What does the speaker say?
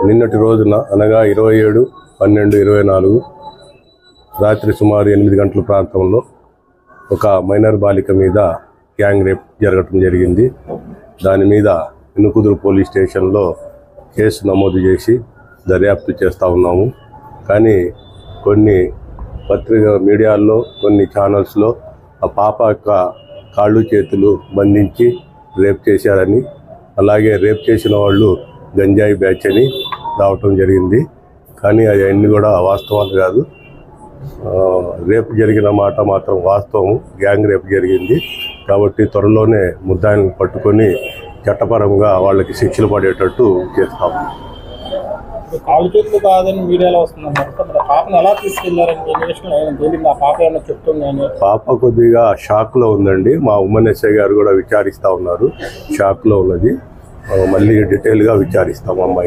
నిన్నటి రోజున అనగా 27/12/24 రాత్రి సుమారు 8 గంటల ప్రాంతంలో ఒక మైనర్ బాలిక మీద గ్యాంగ్ రేప్ జరగడం జరిగింది. దాని మీద ఇనుకుదురు పోలీస్ స్టేషన్లో కేసు నమోదు చేసి దర్యాప్తు చేస్తూ ఉన్నాము. కానీ కొన్ని మీడియాల్లో కొన్ని ఛానల్స్లో ఆ పాప యొక్క కాళ్ళు చేతులు బంధించి రేప్ చేశారని, అలాగే రేప్ చేసిన వాళ్ళు గంజాయి బ్యాచ్ అని రావటం జరిగింది. కానీ అవన్నీ కూడా వాస్తవాలు కాదు. రేపు జరిగిన మాట మాత్రం వాస్తవం. గ్యాంగ్ రేప్ జరిగింది కాబట్టి త్వరలోనే ముద్దాయిలను పట్టుకొని చట్టపరంగా వాళ్ళకి శిక్షలు పడేటట్టు చేస్తాము. కాళ్ళు చేతులు కాదని మీడియాలో వస్తుందన్నారు. పాపను ఎలా తీసుకెళ్లారని పాప ఏమన్నా చెప్తుందని? పాప కొద్దిగా షాక్లో ఉందండి. మా ఉమ్మన్ ఎస్ఐ గారు కూడా విచారిస్తూ ఉన్నారు. షాక్లో ఉన్నది. మళ్ళీ డీటెయిల్గా విచారిస్తాము అమ్మాయి.